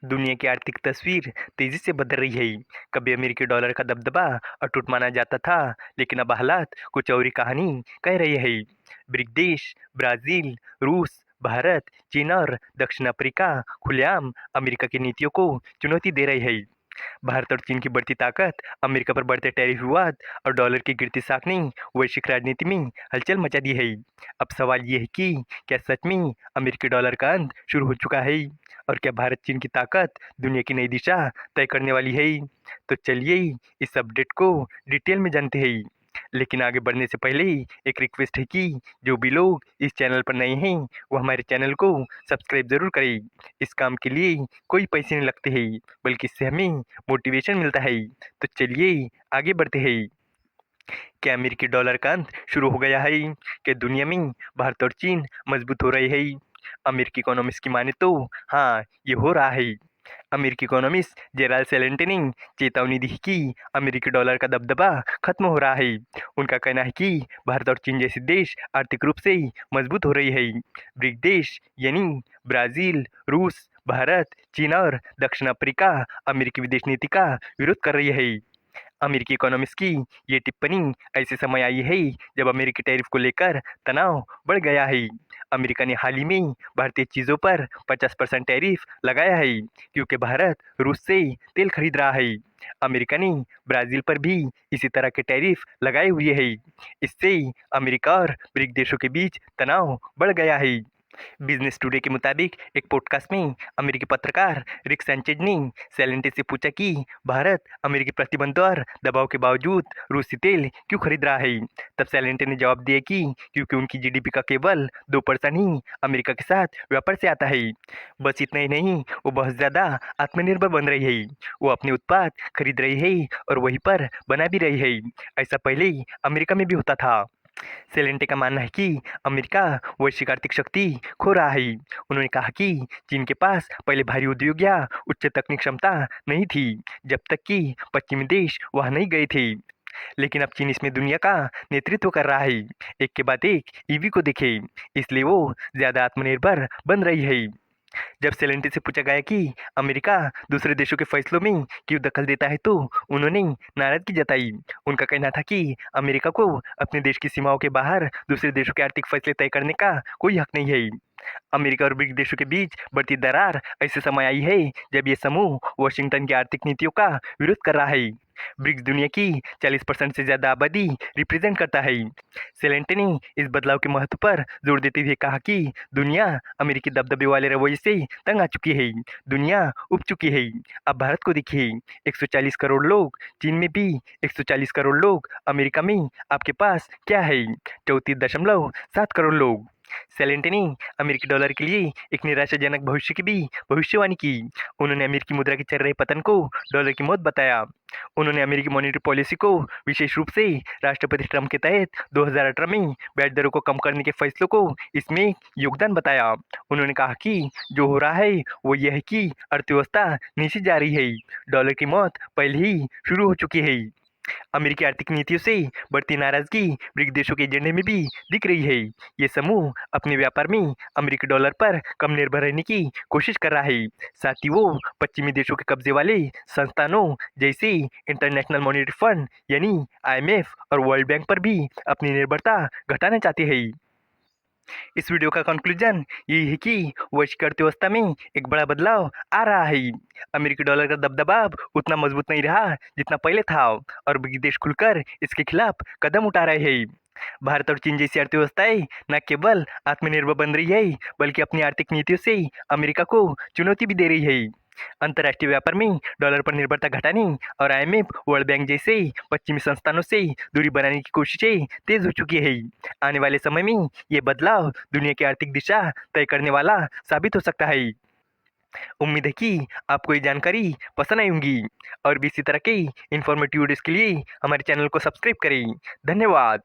दुनिया की आर्थिक तस्वीर तेजी से बदल रही है। कभी अमेरिकी डॉलर का दबदबा अटूट माना जाता था, लेकिन अब हालात कुछ और ही कहानी कह रही है। ब्रिक देश ब्राजील, रूस, भारत, चीन और दक्षिण अफ्रीका खुलेआम अमेरिका की नीतियों को चुनौती दे रही है। भारत और चीन की बढ़ती ताकत, अमेरिका पर बढ़ते टैरिफ विवाद और डॉलर की गिरती साख ने वैश्विक राजनीति में हलचल मचा दी है। अब सवाल ये है कि क्या सच में अमेरिकी डॉलर का अंत शुरू हो चुका है, और क्या भारत चीन की ताकत दुनिया की नई दिशा तय करने वाली है। तो चलिए इस अपडेट को डिटेल में जानते हैं। लेकिन आगे बढ़ने से पहले एक रिक्वेस्ट है कि जो भी लोग इस चैनल पर नए हैं वो हमारे चैनल को सब्सक्राइब जरूर करें। इस काम के लिए कोई पैसे नहीं लगते हैं, बल्कि इससे हमें मोटिवेशन मिलता है। तो चलिए आगे बढ़ते हैं। क्या अमेरिकी डॉलर का अंत शुरू हो गया है? क्या दुनिया में भारत और चीन मजबूत हो रहे हैं? अमेरिकी इकोनॉमिस्ट की माने तो हाँ, ये हो रहा है। अमेरिकी इकोनॉमिस्ट जेराल्ड सैलेंटे ने चेतावनी दी कि अमेरिकी डॉलर का दबदबा खत्म हो रहा है। उनका कहना है कि भारत और चीन जैसे देश आर्थिक रूप से मजबूत हो रही है। ब्रिक देश यानी ब्राजील, रूस, भारत, चीन और दक्षिण अफ्रीका अमेरिकी विदेश नीति का विरोध कर रही है। अमेरिकी इकोनॉमिस्ट की ये टिप्पणी ऐसे समय आई है जब अमेरिकी टैरिफ को लेकर तनाव बढ़ गया है। अमेरिका ने हाल ही में भारतीय चीज़ों पर 50% टैरिफ लगाया है, क्योंकि भारत रूस से तेल खरीद रहा है। अमेरिका ने ब्राज़ील पर भी इसी तरह के टैरिफ लगाए हुए हैं। इससे अमेरिका और ब्रिक देशों के बीच तनाव बढ़ गया है। बिजनेस टुडे के मुताबिक एक पॉडकास्ट में अमेरिकी पत्रकार रिक सैंचेज ने सैलेंटे से पूछा कि भारत अमेरिकी प्रतिबंधों और दबाव के बावजूद रूसी तेल क्यों खरीद रहा है। तब सैलेंटे ने जवाब दिया कि क्योंकि उनकी जीडीपी का केवल 2% ही अमेरिका के साथ व्यापार से आता है। बस इतना ही नहीं, वो बहुत ज़्यादा आत्मनिर्भर बन रही है। वो अपने उत्पाद खरीद रही है और वहीं पर बना भी रही है। ऐसा पहले अमेरिका में भी होता था। सेलेंटे का मानना है कि अमेरिका वैश्विक आर्थिक शक्ति खो रहा है। उन्होंने कहा कि चीन के पास पहले भारी उद्योग या उच्च तकनीक क्षमता नहीं थी, जब तक कि पश्चिमी देश वहां नहीं गए थे। लेकिन अब चीन इसमें दुनिया का नेतृत्व कर रहा है। एक के बाद एक ईवी को देखे, इसलिए वो ज्यादा आत्मनिर्भर बन रही है। जब सेलेंटी से पूछा गया कि अमेरिका दूसरे देशों के फैसलों में क्यों दखल देता है, तो उन्होंने नाराजगी जताई। उनका कहना था कि अमेरिका को अपने देश की सीमाओं के बाहर दूसरे देशों के आर्थिक फैसले तय करने का कोई हक नहीं है। अमेरिका और ब्रिक्स देशों के बीच बढ़ती दरार ऐसे समय आई है जब ये समूह वॉशिंगटन की आर्थिक नीतियों का विरोध कर रहा है। ब्रिक्स दुनिया की 40% से ज्यादा आबादी रिप्रेजेंट करता है। सेलेंटे ने इस बदलाव के महत्व पर जोर देते हुए कहा कि दुनिया अमेरिकी दबदबे वाले रवैये से तंग आ चुकी है। दुनिया उब चुकी है। अब भारत को देखिए, 140 करोड़ लोग, चीन में भी 140 करोड़ लोग, अमेरिका में आपके पास क्या है? 34.7 करोड़ लोग। सेलेंटे ने अमेरिकी डॉलर के लिए एक निराशाजनक भविष्य की भी भविष्यवाणी की। उन्होंने अमेरिकी मुद्रा के चल रहे पतन को डॉलर की मौत बताया। उन्होंने अमेरिकी मॉनेटरी पॉलिसी को, विशेष रूप से राष्ट्रपति ट्रंप के तहत 2018 में ब्याज दरों को कम करने के फैसलों को इसमें योगदान बताया। उन्होंने कहा कि जो हो रहा है वो यह है कि अर्थव्यवस्था नीचे जा रही है। डॉलर की मौत पहले ही शुरू हो चुकी है। अमेरिकी आर्थिक नीतियों से बढ़ती नाराजगी ब्रिक्स देशों के एजेंडे में भी दिख रही है। ये समूह अपने व्यापार में अमेरिकी डॉलर पर कम निर्भर रहने की कोशिश कर रहा है। साथ ही वो पश्चिमी देशों के कब्जे वाले संस्थानों जैसे इंटरनेशनल मॉनेटरी फंड यानी IMF और वर्ल्ड बैंक पर भी अपनी निर्भरता घटाना चाहते हैं। इस वीडियो का कंक्लूजन यही है कि वैश्विक अर्थव्यवस्था में एक बड़ा बदलाव आ रहा है। अमेरिकी डॉलर का दबदबा अब उतना मजबूत नहीं रहा जितना पहले था, और विदेश खुलकर इसके खिलाफ कदम उठा रहे हैं। भारत और चीन जैसी अर्थव्यवस्थाएं न केवल आत्मनिर्भर बन रही है, बल्कि अपनी आर्थिक नीतियों से अमेरिका को चुनौती भी दे रही है। अंतर्राष्ट्रीय व्यापार में डॉलर पर निर्भरता घटाने और IMF, वर्ल्ड बैंक जैसे पश्चिमी संस्थानों से दूरी बनाने की कोशिशें तेज हो चुकी है। आने वाले समय में ये बदलाव दुनिया की आर्थिक दिशा तय करने वाला साबित हो सकता है। उम्मीद है कि आपको ये जानकारी पसंद आई होंगी, और भी इसी तरह के इंफॉर्मेटिव वीडियोस के लिए हमारे चैनल को सब्सक्राइब करें। धन्यवाद।